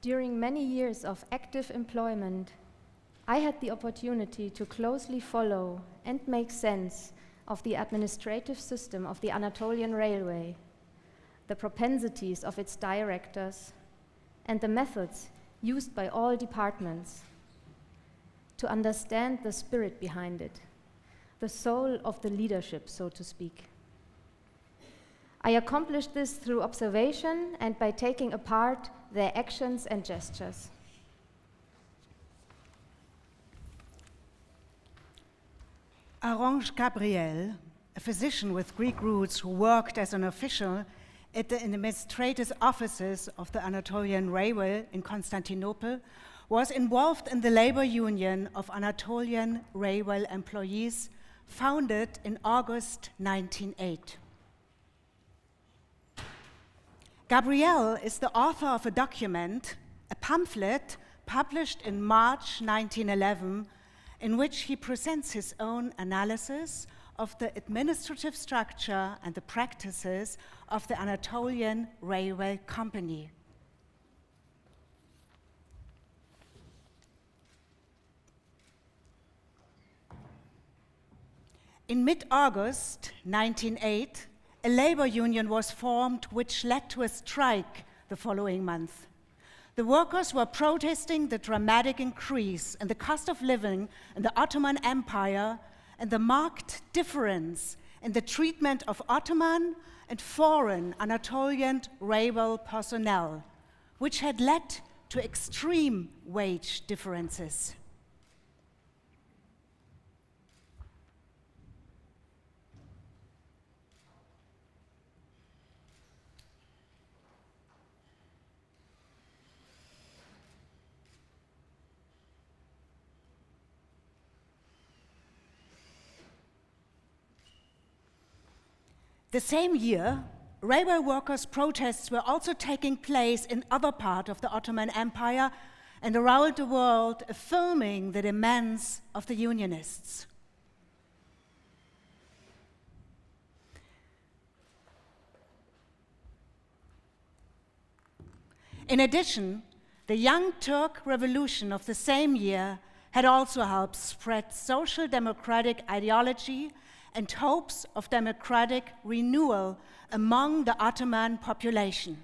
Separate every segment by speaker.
Speaker 1: During many years of active employment, I had the opportunity to closely follow and make sense of the administrative system of the Anatolian Railway, the propensities of its directors, and the methods used by all departments, to understand the spirit behind it, the soul of the leadership, so to speak. I accomplished this through observation and by taking apart their actions and gestures.
Speaker 2: Archange Gabriel, a physician with Greek roots who worked as an official at the administrative offices of the Anatolian Railway in Constantinople, was involved in the labor union of Anatolian Railway employees, founded in August 1908. Gabriel is the author of a document, a pamphlet published in March 1911, in which he presents his own analysis of the administrative structure and the practices of the Anatolian Railway Company. In mid-August 1908, a labor union was formed which led to a strike the following month. The workers were protesting the dramatic increase in the cost of living in the Ottoman Empire and the marked difference in the treatment of Ottoman and foreign Anatolian railway personnel, which had led to extreme wage differences. The same year, railway workers' protests were also taking place in other parts of the Ottoman Empire and around the world, affirming the demands of the Unionists. In addition, the Young Turk Revolution of the same year had also helped spread social democratic ideology and hopes of democratic renewal among the Ottoman population.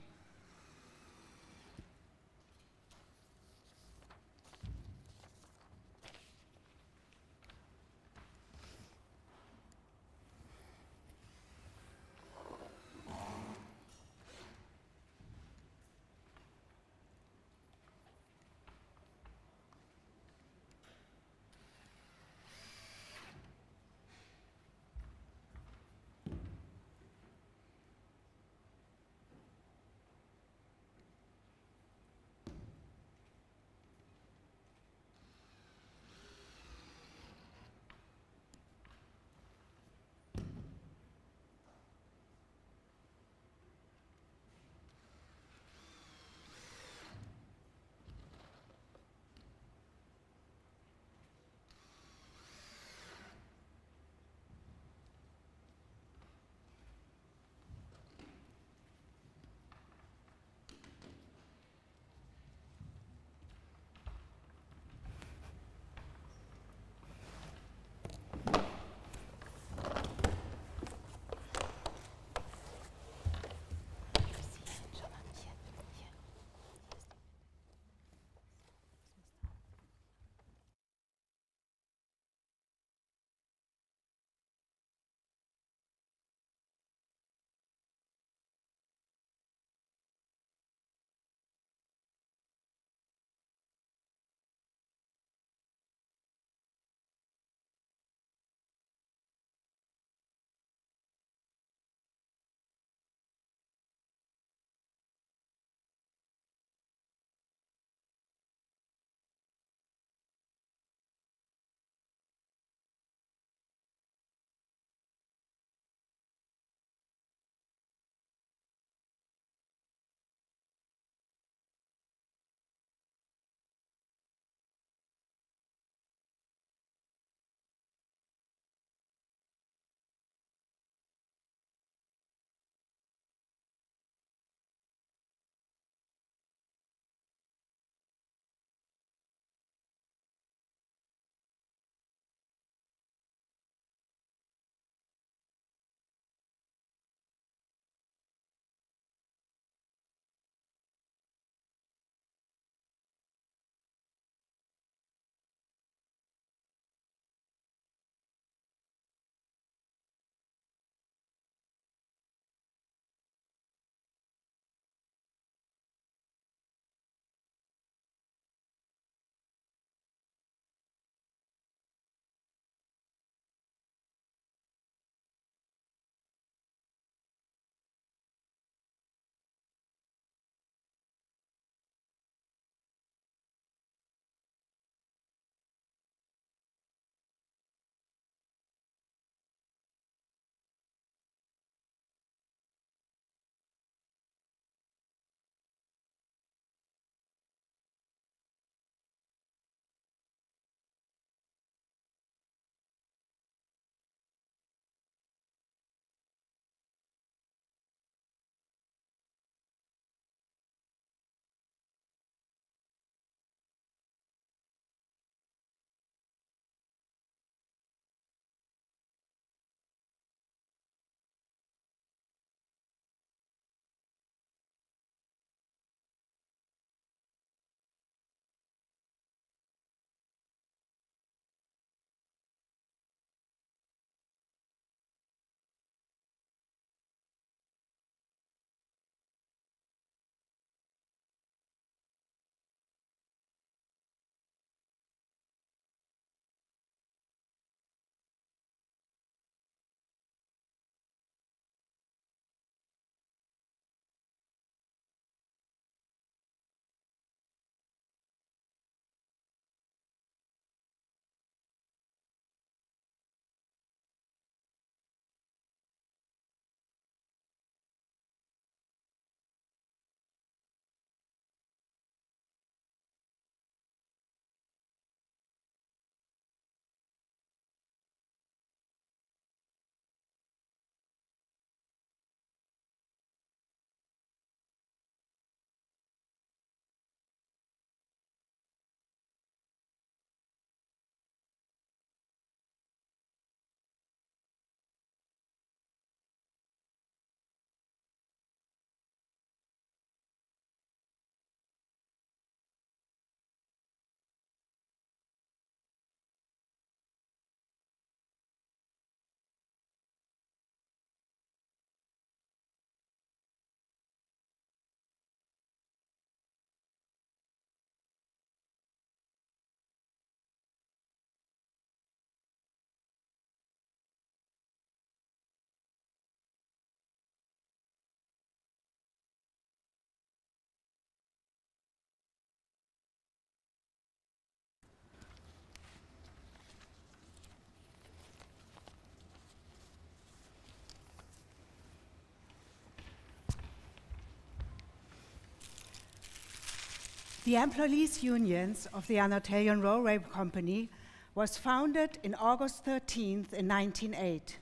Speaker 2: The employees' unions of the Anatolian Railway Company was founded in August 13th in 1908.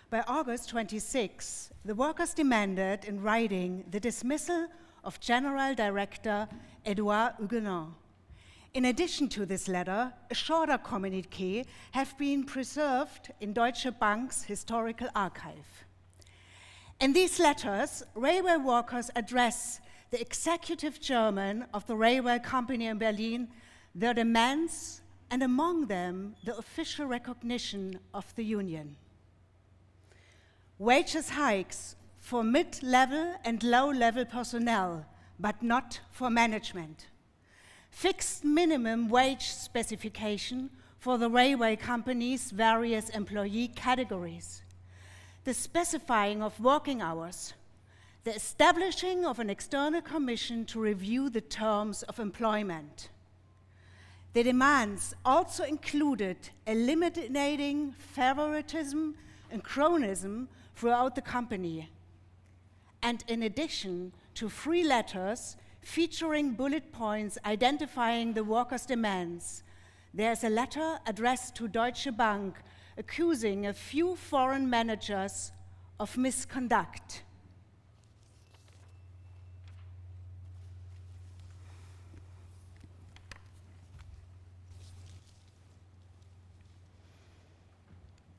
Speaker 2: By August 26, the workers demanded in writing the dismissal of General Director Edouard Huguenin. In addition to this letter, a shorter communiqué have been preserved in Deutsche Bank's historical archive. In these letters, railway workers address the executive chairman of the railway company in Berlin their demands, and among them, the official recognition of the union. Wages hikes for mid-level and low-level personnel, but not for management. Fixed minimum wage specification for the railway company's various employee categories. The specifying of working hours. The establishing of an external commission to review the terms of employment. The demands also included eliminating favoritism and cronyism throughout the company, and in addition to 3 letters featuring bullet points identifying the workers' demands, there's a letter addressed to Deutsche Bank accusing a few foreign managers of misconduct.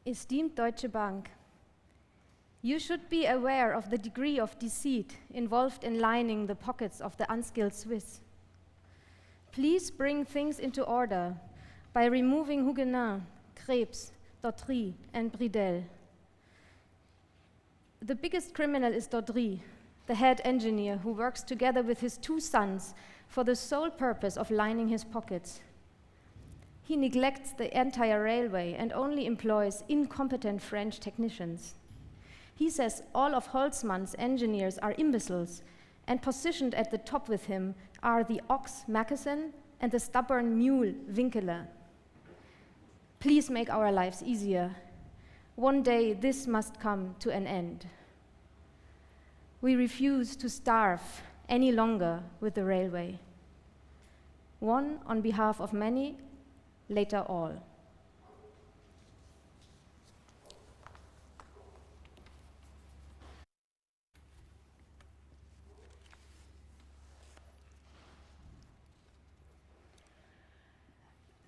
Speaker 1: Esteemed Deutsche Bank, you should be aware of the degree of deceit involved in lining the pockets of the unskilled Swiss. Please bring things into order by removing Huguenin, Krebs, Dautry, and Bridel. The biggest criminal is Dautry, the head engineer who works together with his 2 sons for the sole purpose of lining his pockets. He neglects the entire railway and only employs incompetent French technicians. He says all of Holzmann's engineers are imbeciles, and positioned at the top with him are the ox Mackensen and the stubborn mule Winkeler. Please make our lives easier. One day this must come to an end. We refuse to starve any longer with the railway. One on behalf of many, later all.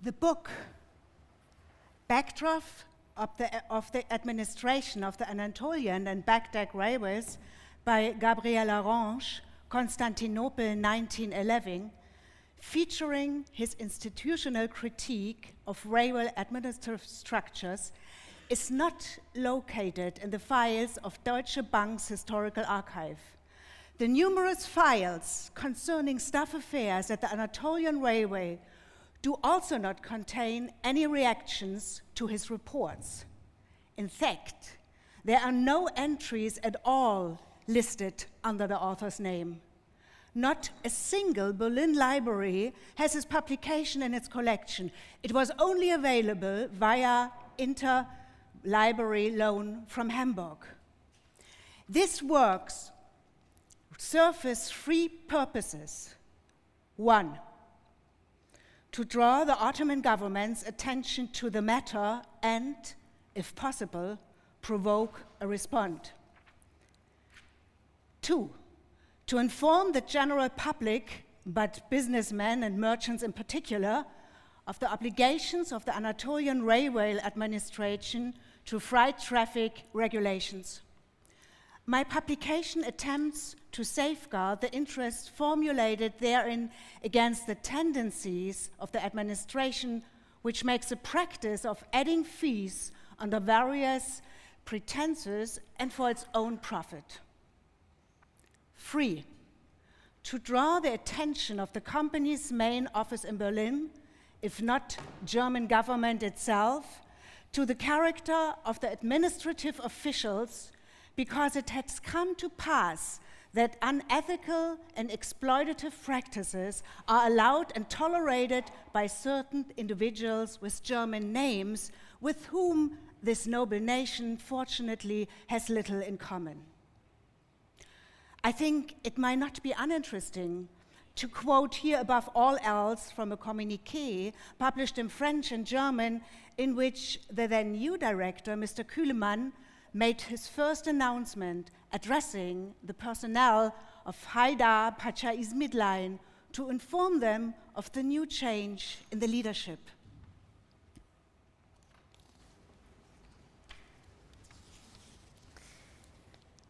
Speaker 2: The book, Backdraft of the Administration of the Anatolian and Baghdad Railways by Gabriel Arrange, Constantinople 1911, featuring his institutional critique of railway administrative structures, is not located in the files of Deutsche Bank's historical archive. The numerous files concerning staff affairs at the Anatolian Railway do also not contain any reactions to his reports. In fact, there are no entries at all listed under the author's name. Not a single Berlin library has his publication in its collection. It was only available via interlibrary loan from Hamburg. These works serve 3 purposes. 1, to draw the Ottoman government's attention to the matter and, if possible, provoke a response. 2, to inform the general public, but businessmen and merchants in particular, of the obligations of the Anatolian Railway Administration to freight traffic regulations. My publication attempts to safeguard the interests formulated therein against the tendencies of the administration, which makes a practice of adding fees under various pretenses and for its own profit. 3, to draw the attention of the company's main office in Berlin, if not German government itself, to the character of the administrative officials, because it has come to pass that unethical and exploitative practices are allowed and tolerated by certain individuals with German names, with whom this noble nation, fortunately, has little in common. I think it might not be uninteresting to quote here above all else from a communiqué published in French and German, in which the then new director, Mr. Kühlemann, made his first announcement addressing the personnel of Haydar Pacha İzmit Line to inform them of the new change in the leadership.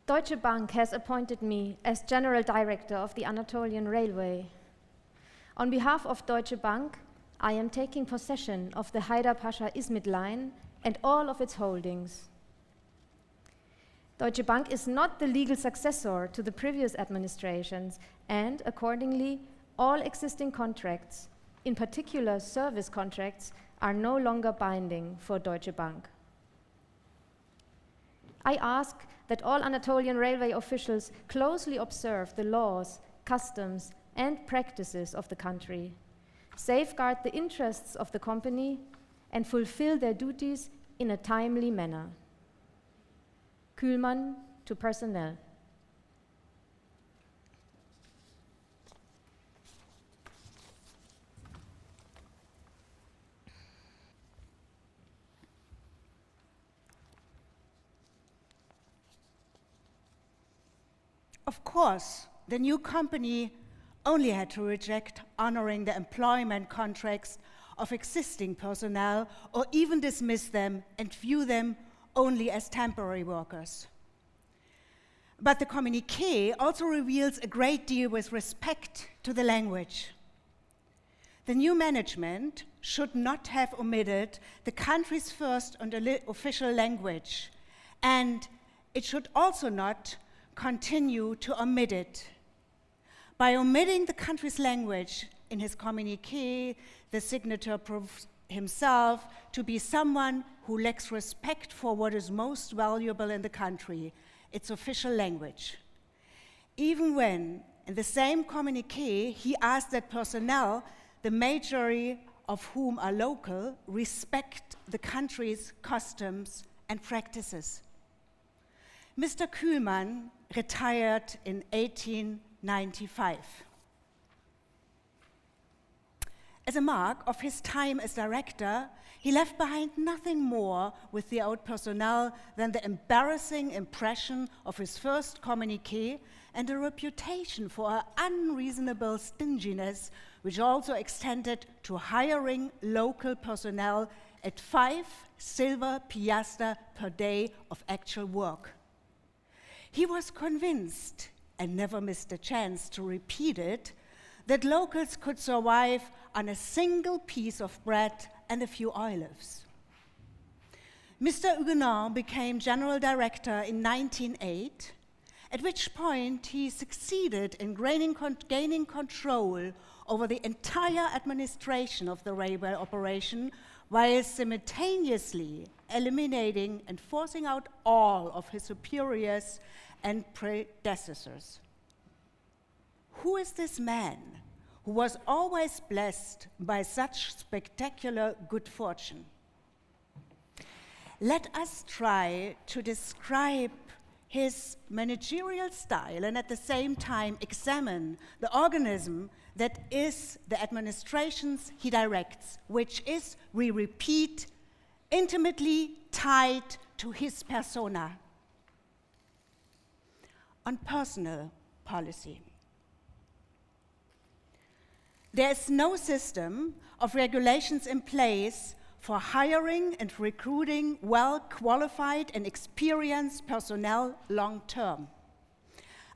Speaker 1: Deutsche Bank has appointed me as General Director of the Anatolian Railway. On behalf of Deutsche Bank, I am taking possession of the Haydar Pacha İzmit Line and all of its holdings. Deutsche Bank is not the legal successor to the previous administrations, and accordingly, all existing contracts, in particular service contracts, are no longer binding for Deutsche Bank. I ask that all Anatolian Railway officials closely observe the laws, customs, and practices of the country, safeguard the interests of the company, and fulfill their duties in a timely manner. Kühlmann to personnel.
Speaker 2: Of course, the new company only had to reject honoring the employment contracts of existing personnel or even dismiss them and view them only as temporary workers. But the communiqué also reveals a great deal with respect to the language. The new management should not have omitted the country's first official language, and it should also not continue to omit it. By omitting the country's language in his communiqué, the signature proves himself to be someone who lacks respect for what is most valuable in the country, its official language. Even when, in the same communiqué, he asked that personnel, the majority of whom are local, respect the country's customs and practices. Mr. Kühlmann retired in 1895. As a mark of his time as director, he left behind nothing more with the old personnel than the embarrassing impression of his first communiqué and a reputation for unreasonable stinginess, which also extended to hiring local personnel at 5 silver piastres per day of actual work. He was convinced, and never missed a chance to repeat it, that locals could survive on a single piece of bread and a few olives. Mr. Huguenin became general director in 1908, at which point he succeeded in gaining control over the entire administration of the railway operation, while simultaneously eliminating and forcing out all of his superiors and predecessors. Who is this man who was always blessed by such spectacular good fortune? Let us try to describe his managerial style and at the same time examine the organism that is the administrations he directs, which is, we repeat, intimately tied to his persona. On personal policy. There is no system of regulations in place for hiring and recruiting well-qualified and experienced personnel long-term.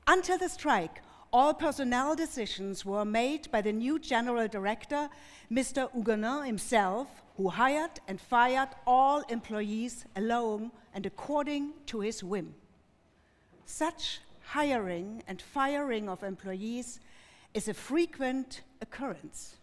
Speaker 2: Until the strike, all personnel decisions were made by the new general director, Mr. Huguenin himself, who hired and fired all employees alone and according to his whim. Such hiring and firing of employees is a frequent occurrence.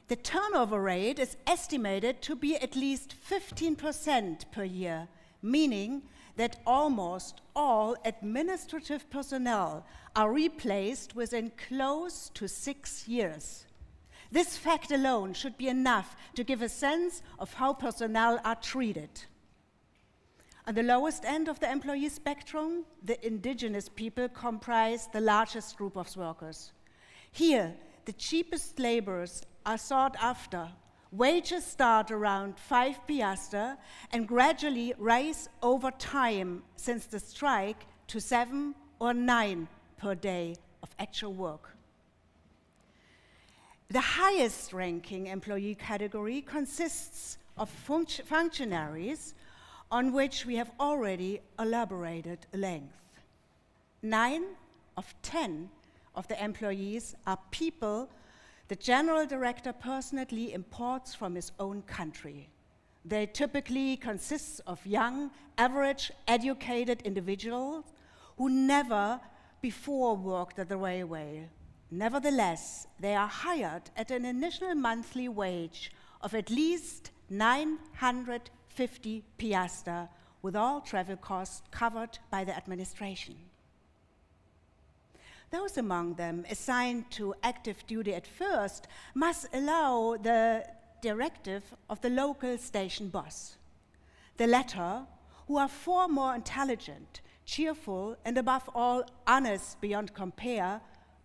Speaker 2: The turnover rate is estimated to be at least 15% per year, meaning that almost all administrative personnel are replaced within close to 6 years. This fact alone should be enough to give a sense of how personnel are treated. On the lowest end of the employee spectrum, the indigenous people comprise the largest group of workers. Here, the cheapest laborers are sought after. Wages start around 5 piastre and gradually rise over time since the strike to 7 or 9 per day of actual work. The highest ranking employee category consists of functionaries on which we have already elaborated at length. 9 of 10 of the employees are people the general director personally imports from his own country. They typically consist of young, average, educated individuals who never before worked at the railway. Nevertheless, they are hired at an initial monthly wage of at least 950 piastre, with all travel costs covered by the administration. Those among them assigned to active duty at first must allow the directive of the local station boss. The latter, who are far more intelligent, cheerful, and above all honest beyond compare,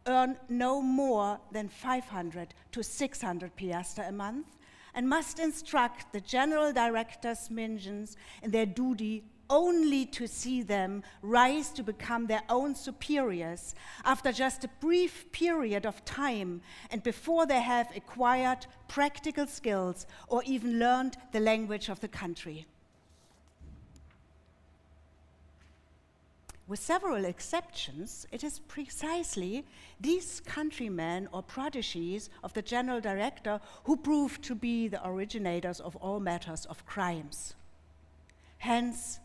Speaker 2: earn no more than 500 to 600 piastre a month and must instruct the general director's minions in their duty only to see them rise to become their own superiors after just a brief period of time and before they have acquired practical skills or even learned the language of the country. With several exceptions, it is precisely these countrymen or protégés of the general director who prove to be the originators of all matters of crimes. Hence,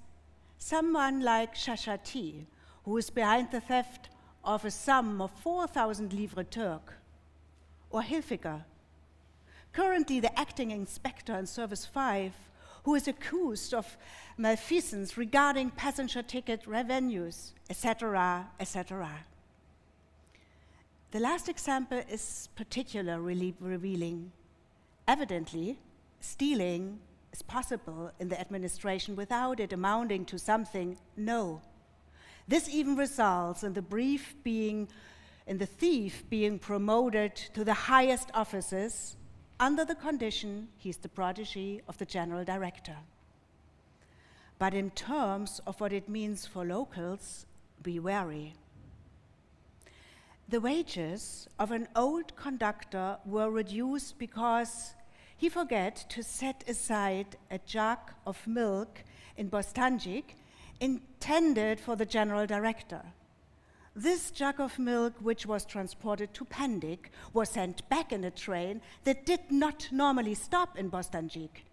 Speaker 2: someone like Shashati, who is behind the theft of a sum of 4,000 livres Turk, or Hilfiger, currently the acting inspector in Service 5, who is accused of malfeasance regarding passenger ticket revenues, etc., etc. The last example is particularly revealing. Evidently, stealing is possible in the administration without it amounting to something. No. This even results in the thief being promoted to the highest offices under the condition he's the protégé of the general director. But in terms of what it means for locals, be wary. The wages of an old conductor were reduced because he forgot to set aside a jug of milk in Bostanjik intended for the general director. This jug of milk, which was transported to Pendik, was sent back in a train that did not normally stop in Bostanjik.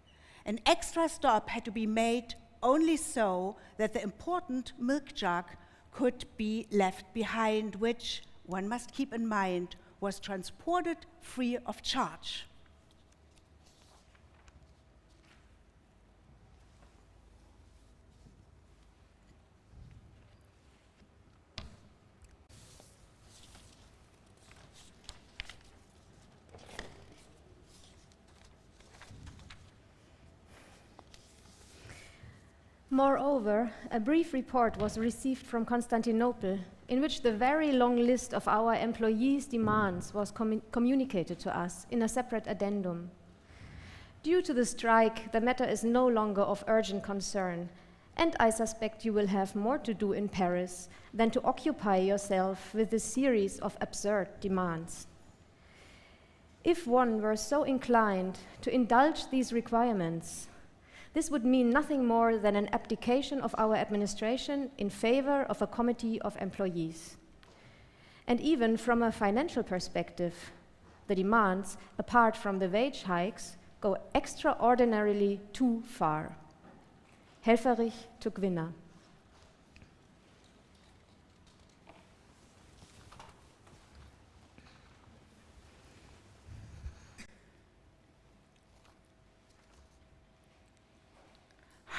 Speaker 2: An extra stop had to be made only so that the important milk jug could be left behind, which, one must keep in mind, was transported free of charge.
Speaker 1: Moreover, a brief report was received from Constantinople in which the very long list of our employees' demands was communicated to us in a separate addendum. Due to the strike, the matter is no longer of urgent concern, and I suspect you will have more to do in Paris than to occupy yourself with this series of absurd demands. If one were so inclined to indulge these requirements, this would mean nothing more than an abdication of our administration in favor of a committee of employees. And even from a financial perspective, the demands, apart from the wage hikes, go extraordinarily too far. Helferich to Gwinner.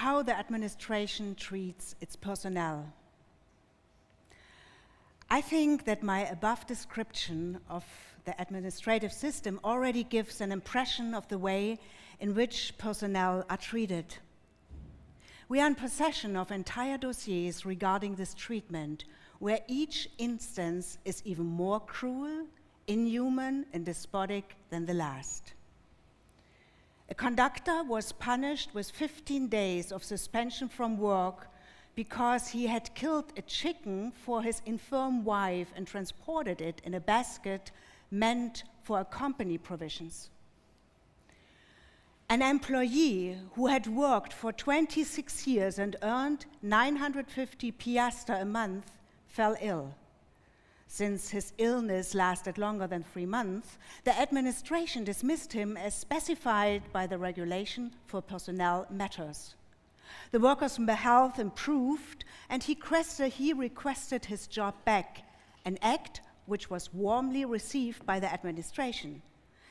Speaker 2: How the administration treats its personnel. I think that my above description of the administrative system already gives an impression of the way in which personnel are treated. We are in possession of entire dossiers regarding this treatment, where each instance is even more cruel, inhuman, and despotic than the last. A conductor was punished with 15 days of suspension from work because he had killed a chicken for his infirm wife and transported it in a basket meant for company provisions. An employee who had worked for 26 years and earned 950 piastre a month fell ill. Since his illness lasted longer than 3 months, the administration dismissed him as specified by the regulation for personnel matters. The worker's health improved, and he requested his job back, an act which was warmly received by the administration.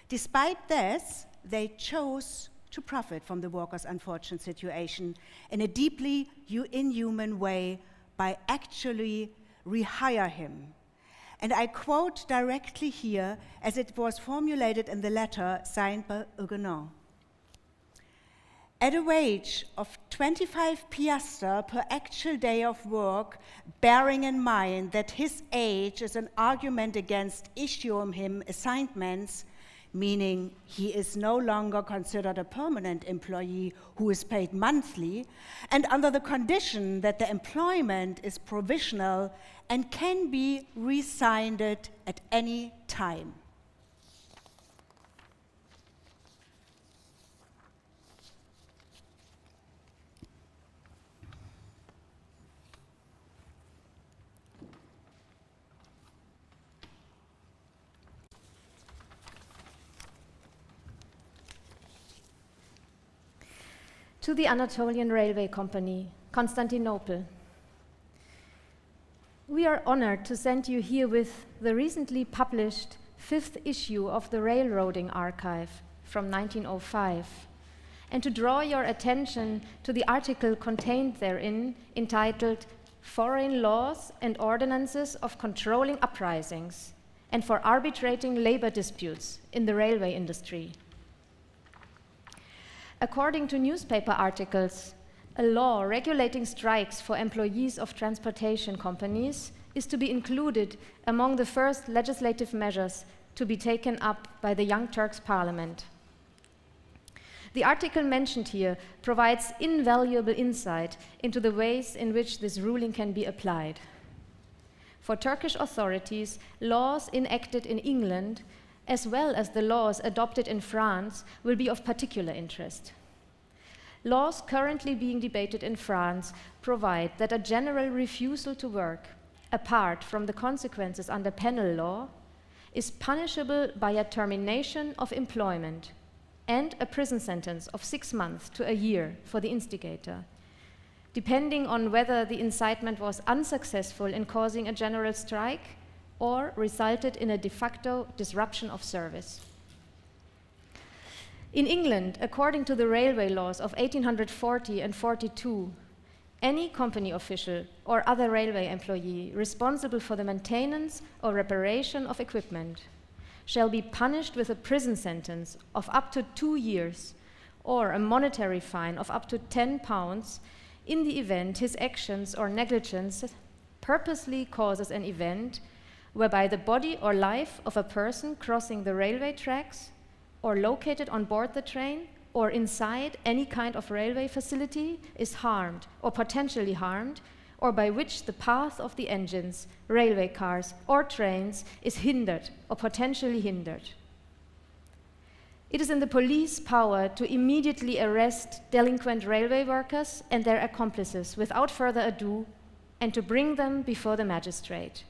Speaker 2: Despite this, they chose to profit from the worker's unfortunate situation in a deeply inhuman way by actually rehire him. And I quote directly here as it was formulated in the letter signed by Huguenot. At a wage of 25 piastre per actual day of work, bearing in mind that his age is an argument against issuing him assignments, meaning he is no longer considered a permanent employee who is paid monthly, and under the condition that the employment is provisional and can be re-signed at any time.
Speaker 1: To the Anatolian Railway Company, Constantinople. We are honored to send you herewith the recently published 5th issue of the Railroading Archive from 1905, and to draw your attention to the article contained therein entitled Foreign Laws and Ordinances of Controlling Uprisings and for Arbitrating Labor Disputes in the Railway Industry. According to newspaper articles, a law regulating strikes for employees of transportation companies is to be included among the first legislative measures to be taken up by the Young Turks Parliament. The article mentioned here provides invaluable insight into the ways in which this ruling can be applied. For Turkish authorities, laws enacted in England as well as the laws adopted in France, will be of particular interest. Laws currently being debated in France provide that a general refusal to work, apart from the consequences under penal law, is punishable by a termination of employment and a prison sentence of 6 months to a year for the instigator, depending on whether the incitement was unsuccessful in causing a general strike or resulted in a de facto disruption of service. In England, according to the railway laws of 1840 and 42, any company official or other railway employee responsible for the maintenance or reparation of equipment shall be punished with a prison sentence of up to 2 years or a monetary fine of up to £10 in the event his actions or negligence purposely causes an event whereby the body or life of a person crossing the railway tracks or located on board the train or inside any kind of railway facility is harmed or potentially harmed, or by which the path of the engines, railway cars, or trains is hindered or potentially hindered. It is in the police power to immediately arrest delinquent railway workers and their accomplices without further ado and to bring them before the magistrate.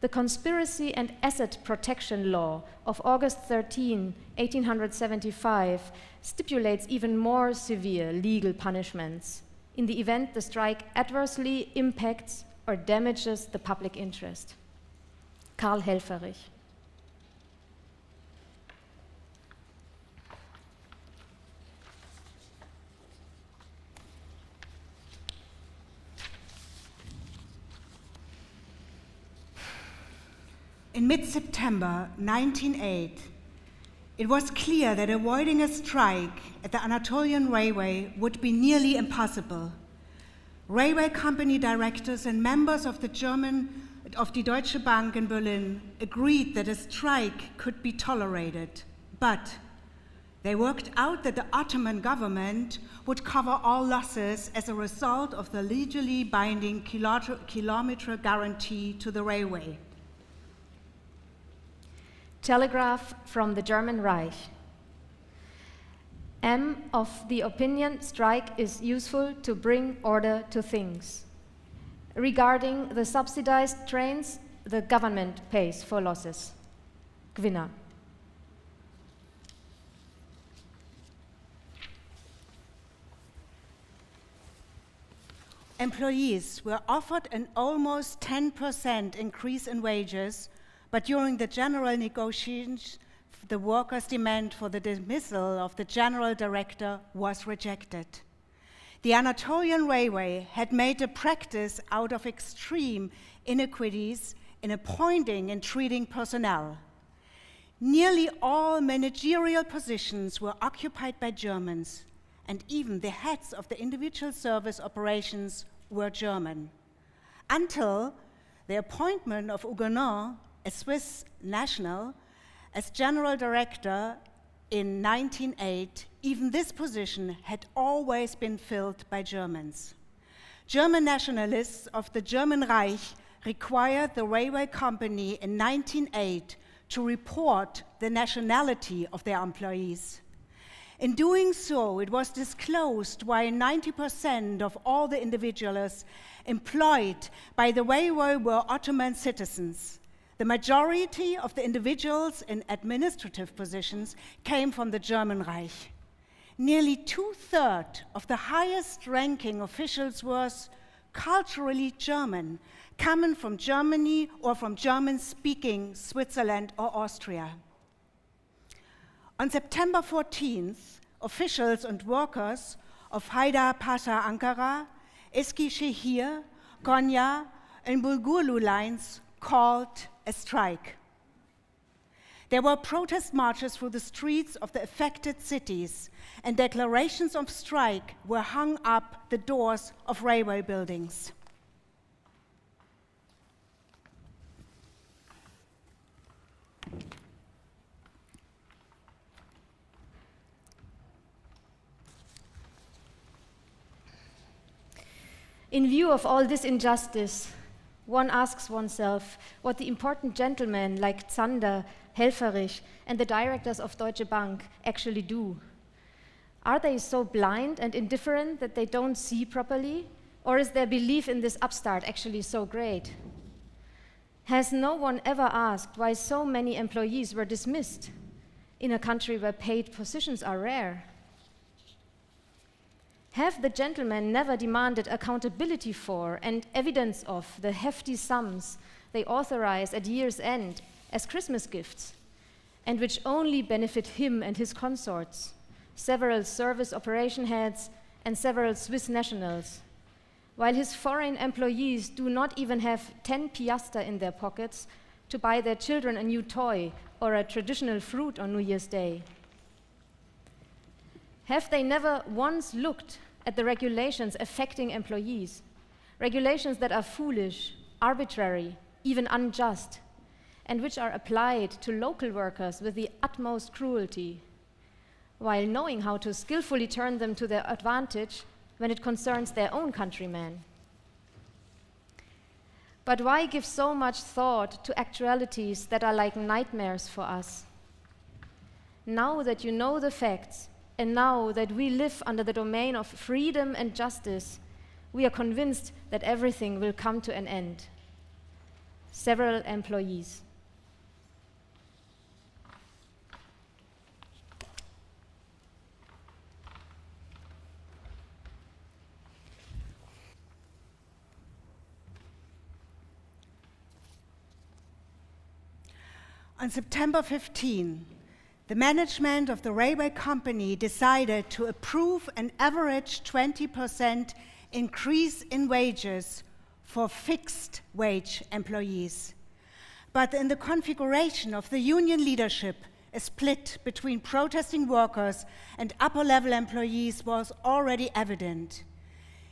Speaker 1: The Conspiracy and Asset Protection Law of August 13, 1875 stipulates even more severe legal punishments in the event the strike adversely impacts or damages the public interest. Karl Helfferich.
Speaker 2: In mid-September 1908, It was clear that avoiding a strike at the Anatolian Railway would be nearly impossible. Railway company directors and members of the Deutsche Bank in Berlin agreed that a strike could be tolerated, but they worked out that the Ottoman government would cover all losses as a result of the legally binding kilometer guarantee to the railway.
Speaker 1: Telegraph from the German Reich. Am of the opinion strike is useful to bring order to things. Regarding the subsidized trains, the government pays for losses. Gwinner.
Speaker 2: Employees were offered an almost 10% increase in wages, but during the general negotiations, the workers' demand for the dismissal of the general director was rejected. The Anatolian Railway had made a practice out of extreme inequities in appointing and treating personnel. Nearly all managerial positions were occupied by Germans, and even the heads of the individual service operations were German, until the appointment of Huguenin, a Swiss national, as general director in 1908, even this position had always been filled by Germans. German nationalists of the German Reich required the railway company in 1908 to report the nationality of their employees. In doing so, it was disclosed why 90% of all the individuals employed by the railway were Ottoman citizens. The majority of the individuals in administrative positions came from the German Reich. Nearly 2/3 of the highest-ranking officials were culturally German, coming from Germany or from German-speaking Switzerland or Austria. On September 14th, officials and workers of Haydarpasa Ankara, Eskişehir, Konya, and Bulgurlu lines called a strike. There were protest marches through the streets of the affected cities, and declarations of strike were hung up the doors of railway buildings.
Speaker 1: In view of all this injustice, one asks oneself what the important gentlemen like Zander, Helfferich, and the directors of Deutsche Bank actually do. Are they so blind and indifferent that they don't see properly? Or is their belief in this upstart actually so great? Has no one ever asked why so many employees were dismissed in a country where paid positions are rare? Have the gentlemen never demanded accountability for and evidence of the hefty sums they authorize at year's end as Christmas gifts, and which only benefit him and his consorts, several service operation heads and several Swiss nationals, while his foreign employees do not even have 10 piaster in their pockets to buy their children a new toy or a traditional fruit on New Year's Day? Have they never once looked at the regulations affecting employees, regulations that are foolish, arbitrary, even unjust, and which are applied to local workers with the utmost cruelty, while knowing how to skillfully turn them to their advantage when it concerns their own countrymen? But why give so much thought to actualities that are like nightmares for us? Now that you know the facts, and now that we live under the domain of freedom and justice, we are convinced that everything will come to an end. Several employees.
Speaker 2: On September 15, the management of the railway company decided to approve an average 20% increase in wages for fixed wage employees. But in the configuration of the union leadership, a split between protesting workers and upper-level employees was already evident.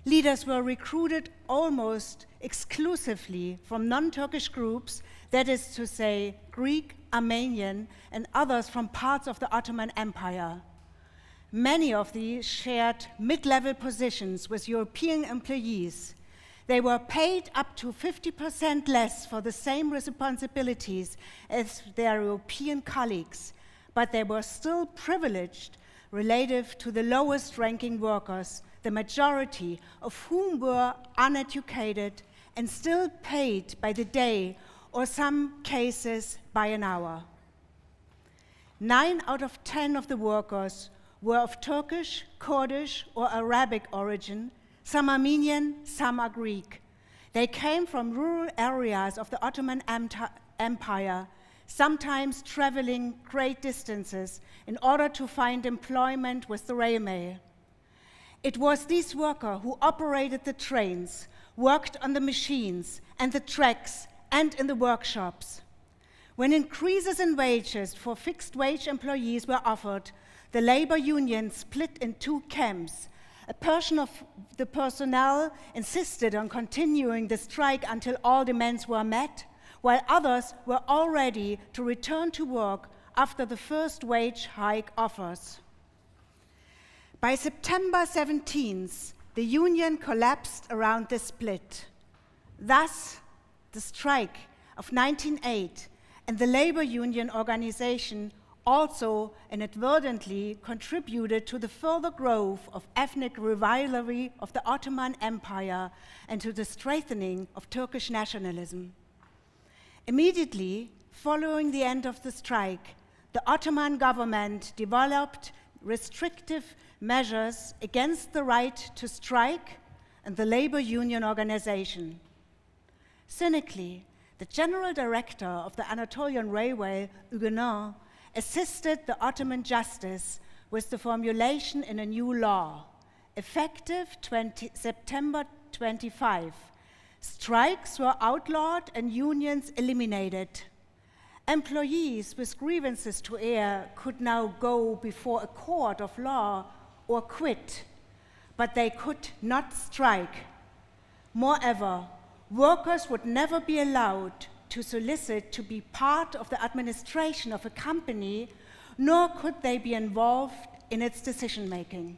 Speaker 2: Leaders were recruited almost exclusively from non-Turkish groups, that is to say, Greek, Armenian, and others from parts of the Ottoman Empire. Many of these shared mid-level positions with European employees. They were paid up to 50% less for the same responsibilities as their European colleagues, but they were still privileged relative to the lowest-ranking workers, the majority of whom were uneducated and still paid by the day, or some cases by an hour. 9 out of 10 of the workers were of Turkish, Kurdish, or Arabic origin, some Armenian, some are Greek. They came from rural areas of the Ottoman Empire, sometimes traveling great distances in order to find employment with the railway. It was these workers who operated the trains, worked on the machines and the tracks and in the workshops. When increases in wages for fixed-wage employees were offered, the labor union split in 2 camps. A portion of the personnel insisted on continuing the strike until all demands were met, while others were all ready to return to work after the first wage hike offers. By September 17th, the union collapsed around this split. Thus, the strike of 1908 and the labor union organization also inadvertently contributed to the further growth of ethnic rivalry of the Ottoman Empire and to the strengthening of Turkish nationalism. Immediately following the end of the strike, the Ottoman government developed restrictive measures against the right to strike and the labor union organization. Cynically, the general director of the Anatolian Railway, Huguenin, assisted the Ottoman justice with the formulation in a new law, effective September 25. Strikes were outlawed and unions eliminated. Employees with grievances to air could now go before a court of law or quit, but they could not strike. Moreover, workers would never be allowed to solicit to be part of the administration of a company, nor could they be involved in its decision-making.